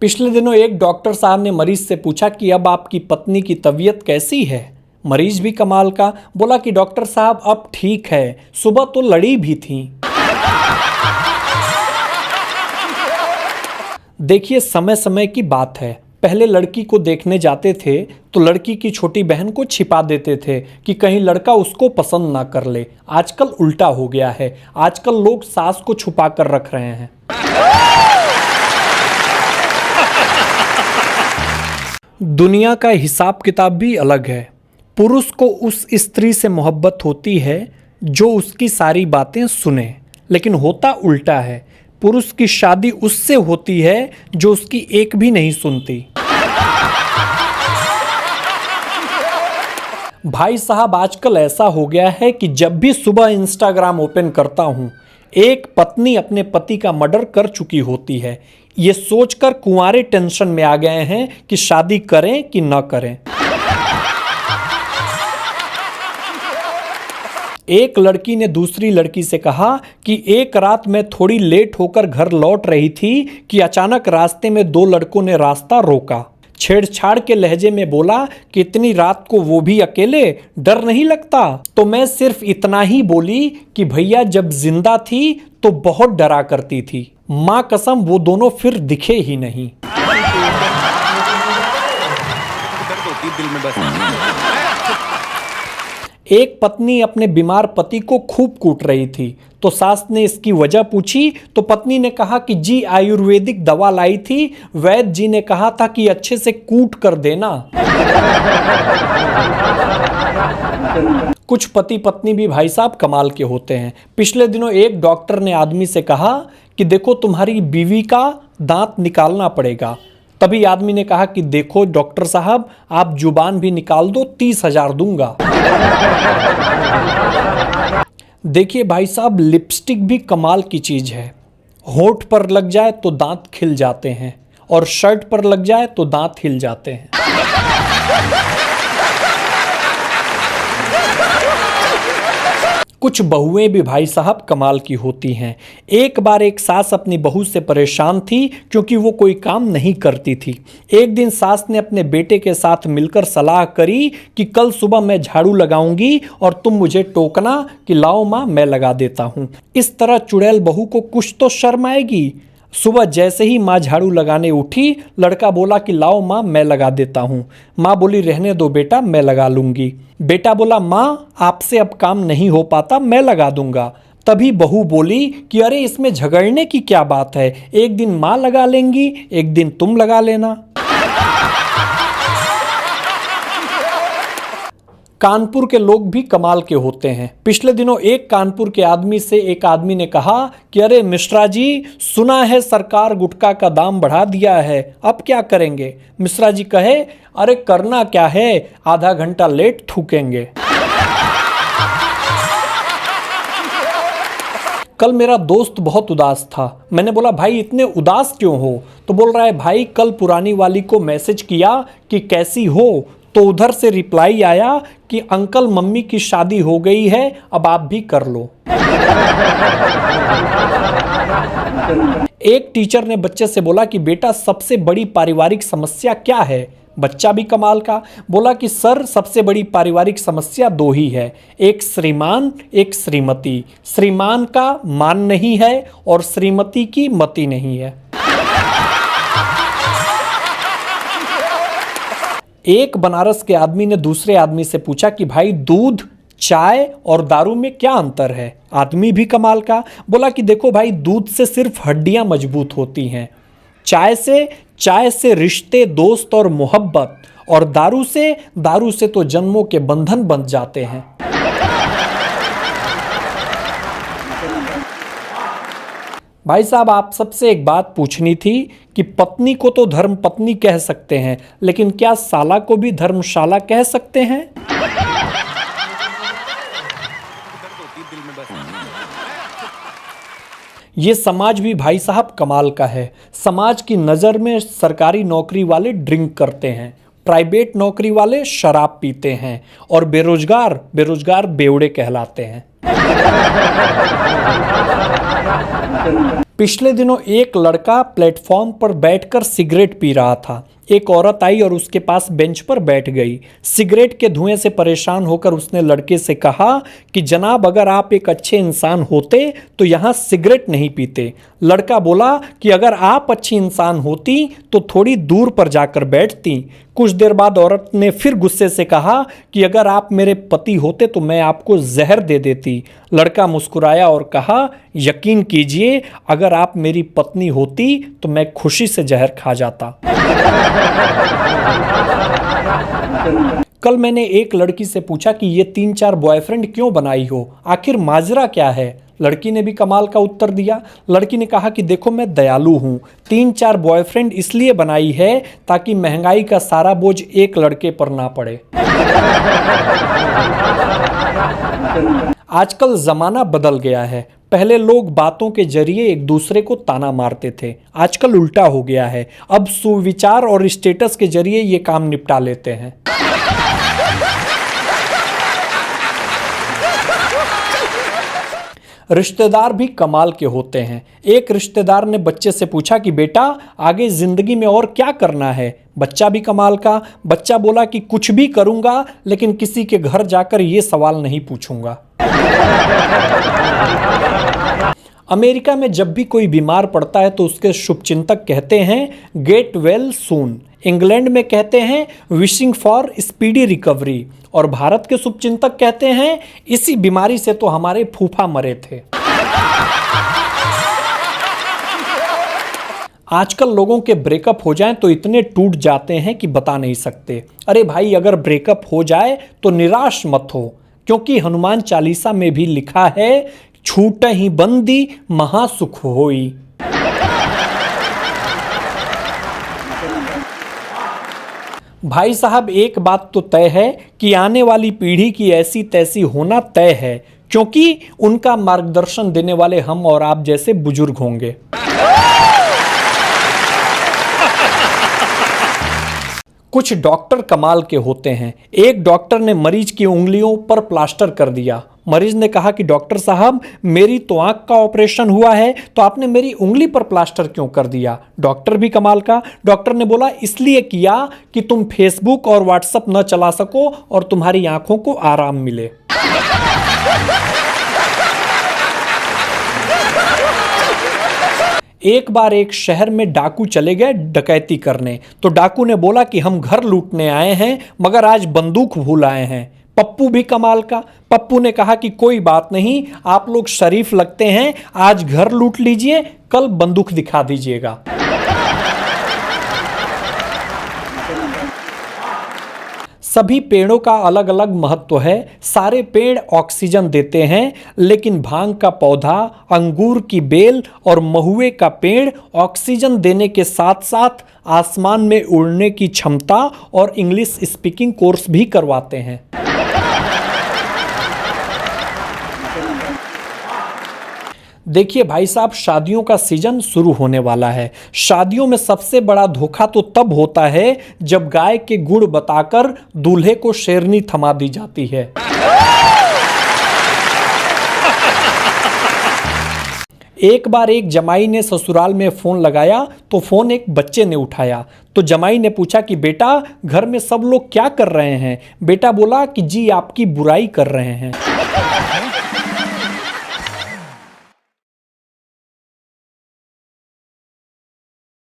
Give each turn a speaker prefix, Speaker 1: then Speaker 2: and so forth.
Speaker 1: पिछले दिनों एक डॉक्टर साहब ने मरीज से पूछा कि अब आपकी पत्नी की तबीयत कैसी है। मरीज भी कमाल का बोला कि डॉक्टर साहब अब ठीक है, सुबह तो लड़ी भी थी। देखिए, समय समय की बात है। पहले लड़की को देखने जाते थे तो लड़की की छोटी बहन को छिपा देते थे कि कहीं लड़का उसको पसंद ना कर ले। आजकल उल्टा हो गया है, आजकल लोग सास को छुपा कर रख रहे हैं। दुनिया का हिसाब किताब भी अलग है। पुरुष को उस स्त्री से मोहब्बत होती है जो उसकी सारी बातें सुने, लेकिन होता उल्टा है। पुरुष की शादी उससे होती है जो उसकी एक भी नहीं सुनती। भाई साहब, आजकल ऐसा हो गया है कि जब भी सुबह इंस्टाग्राम ओपन करता हूं, एक पत्नी अपने पति का मर्डर कर चुकी होती है। ये सोचकर कुंवारे टेंशन में आ गए हैं कि शादी करें कि न करें। एक लड़की ने दूसरी लड़की से कहा कि एक रात मैं थोड़ी लेट होकर घर लौट रही थी कि अचानक रास्ते में दो लड़कों ने रास्ता रोका। छेड़छाड़ के लहजे में बोला कि इतनी रात को वो भी अकेले, डर नहीं लगता? तो मैं सिर्फ इतना ही बोली कि भैया जब जिंदा थी तो बहुत डरा करती थी। मां कसम वो दोनों फिर दिखे ही नहीं। एक पत्नी अपने बीमार पति को खूब कूट रही थी तो सास ने इसकी वजह पूछी तो पत्नी ने कहा कि जी आयुर्वेदिक दवा लाई थी, वैद्य जी ने कहा था कि अच्छे से कूट कर देना। कुछ पति पत्नी भी भाई साहब कमाल के होते हैं। पिछले दिनों एक डॉक्टर ने आदमी से कहा कि देखो तुम्हारी बीवी का दांत निकालना पड़ेगा। तभी आदमी ने कहा कि देखो डॉक्टर साहब, आप जुबान भी निकाल दो, 30,000 दूंगा। देखिए भाई साहब, लिपस्टिक भी कमाल की चीज है। होठ पर लग जाए तो दांत खिल जाते हैं और शर्ट पर लग जाए तो दांत हिल जाते हैं। कुछ बहुएं भी भाई साहब कमाल की होती हैं। एक बार एक सास अपनी बहू से परेशान थी क्योंकि वो कोई काम नहीं करती थी। एक दिन सास ने अपने बेटे के साथ मिलकर सलाह करी कि कल सुबह मैं झाड़ू लगाऊंगी और तुम मुझे टोकना कि लाओ माँ मैं लगा देता हूँ। इस तरह चुड़ैल बहू को कुछ तो शर्म आएगी। सुबह जैसे ही माँ झाड़ू लगाने उठी, लड़का बोला कि लाओ माँ मैं लगा देता हूँ। माँ बोली रहने दो बेटा, मैं लगा लूंगी। बेटा बोला माँ आपसे अब काम नहीं हो पाता, मैं लगा दूंगा। तभी बहू बोली कि अरे इसमें झगड़ने की क्या बात है, एक दिन माँ लगा लेंगी, एक दिन तुम लगा लेना। कानपुर के लोग भी कमाल के होते हैं। पिछले दिनों एक कानपुर के आदमी से एक आदमी ने कहा कि अरे मिश्रा जी, सुना है सरकार गुटखा का दाम बढ़ा दिया है, अब क्या करेंगे? मिश्रा जी कहे अरे करना क्या है, आधा घंटा लेट थूकेंगे। कल मेरा दोस्त बहुत उदास था। मैंने बोला भाई इतने उदास क्यों हो? तो बोल रहा है भाई कल पुरानी वाली को मैसेज किया कि कैसी हो, तो उधर से रिप्लाई आया कि अंकल मम्मी की शादी हो गई है, अब आप भी कर लो। एक टीचर ने बच्चे से बोला कि बेटा सबसे बड़ी पारिवारिक समस्या क्या है? बच्चा भी कमाल का बोला कि सर सबसे बड़ी पारिवारिक समस्या दो ही है, एक श्रीमान एक श्रीमती। श्रीमान का मान नहीं है और श्रीमती की मति नहीं है। एक बनारस के आदमी ने दूसरे आदमी से पूछा कि भाई दूध, चाय और दारू में क्या अंतर है? आदमी भी कमाल का बोला कि देखो भाई, दूध से सिर्फ हड्डियां मजबूत होती हैं, चाय से रिश्ते, दोस्त और मोहब्बत, और दारू से तो जन्मों के बंधन बंध जाते हैं। भाई साहब, आप सबसे एक बात पूछनी थी कि पत्नी को तो धर्म पत्नी कह सकते हैं, लेकिन क्या साला को भी धर्मशाला कह सकते हैं? ये समाज भी भाई साहब कमाल का है। समाज की नज़र में सरकारी नौकरी वाले ड्रिंक करते हैं, प्राइवेट नौकरी वाले शराब पीते हैं और बेरोजगार बेवड़े कहलाते हैं। पिछले दिनों एक लड़का प्लेटफॉर्म पर बैठकर सिगरेट पी रहा था। एक औरत आई और उसके पास बेंच पर बैठ गई। सिगरेट के धुएं से परेशान होकर उसने लड़के से कहा कि जनाब, अगर आप एक अच्छे इंसान होते तो यहाँ सिगरेट नहीं पीते। लड़का बोला कि अगर आप अच्छी इंसान होती तो थोड़ी दूर पर जाकर बैठती। कुछ देर बाद औरत ने फिर गुस्से से कहा कि अगर आप मेरे पति होते तो मैं आपको जहर दे देती। लड़का मुस्कुराया और कहा, यकीन कीजिए, अगर आप मेरी पत्नी होती तो मैं खुशी से जहर खा जाता। कल मैंने एक लड़की से पूछा कि ये 3-4 बॉयफ्रेंड क्यों बनाई हो, आखिर माजरा क्या है। लड़की ने भी कमाल का उत्तर दिया। लड़की ने कहा कि देखो, मैं दयालु हूँ, 3-4 बॉयफ्रेंड इसलिए बनाई है ताकि महंगाई का सारा बोझ एक लड़के पर ना पड़े। आजकल जमाना बदल गया है। पहले लोग बातों के जरिए एक दूसरे को ताना मारते थे, आजकल उल्टा हो गया है। अब सुविचार और स्टेटस के जरिए ये काम निपटा लेते हैं। रिश्तेदार भी कमाल के होते हैं। एक रिश्तेदार ने बच्चे से पूछा कि बेटा, आगे जिंदगी में और क्या करना है। बच्चा भी कमाल का। बच्चा बोला कि कुछ भी करूंगा, लेकिन किसी के घर जाकर ये सवाल नहीं पूछूंगा। अमेरिका में जब भी कोई बीमार पड़ता है तो उसके शुभचिंतक कहते हैं गेट वेल सून। इंग्लैंड में कहते हैं विशिंग फॉर स्पीडी रिकवरी। और भारत के शुभचिंतक कहते हैं इसी बीमारी से तो हमारे फूफा मरे थे। आजकल लोगों के ब्रेकअप हो जाएं तो इतने टूट जाते हैं कि बता नहीं सकते। अरे भाई, अगर ब्रेकअप हो जाए तो निराश मत हो, क्योंकि हनुमान चालीसा में भी लिखा है, छूट ही बंदी महासुख होई। भाई साहब, एक बात तो तय है कि आने वाली पीढ़ी की ऐसी तैसी होना तय है, क्योंकि उनका मार्गदर्शन देने वाले हम और आप जैसे बुजुर्ग होंगे। कुछ डॉक्टर कमाल के होते हैं। एक डॉक्टर ने मरीज की उंगलियों पर प्लास्टर कर दिया। मरीज ने कहा कि डॉक्टर साहब, मेरी तो आंख का ऑपरेशन हुआ है, तो आपने मेरी उंगली पर प्लास्टर क्यों कर दिया। डॉक्टर भी कमाल का। डॉक्टर ने बोला, इसलिए किया कि तुम फेसबुक और व्हाट्सएप न चला सको और तुम्हारी आंखों को आराम मिले। एक बार एक शहर में डाकू चले गए डकैती करने। तो डाकू ने बोला कि हम घर लूटने आए हैं, मगर आज बंदूक भूल आए हैं। पप्पू भी कमाल का। पप्पू ने कहा कि कोई बात नहीं, आप लोग शरीफ लगते हैं, आज घर लूट लीजिए, कल बंदूक दिखा दीजिएगा। सभी पेड़ों का अलग अलग महत्व है। सारे पेड़ ऑक्सीजन देते हैं, लेकिन भांग का पौधा, अंगूर की बेल और महुए का पेड़ ऑक्सीजन देने के साथ साथ आसमान में उड़ने की क्षमता और इंग्लिश स्पीकिंग कोर्स भी करवाते हैं। देखिए भाई साहब, शादियों का सीजन शुरू होने वाला है। शादियों में सबसे बड़ा धोखा तो तब होता है जब गाय के गुण बताकर दूल्हे को शेरनी थमा दी जाती है। एक बार एक जमाई ने ससुराल में फोन लगाया तो फोन एक बच्चे ने उठाया। तो जमाई ने पूछा कि बेटा, घर में सब लोग क्या कर रहे हैं। बेटा बोला कि जी आपकी बुराई कर रहे हैं।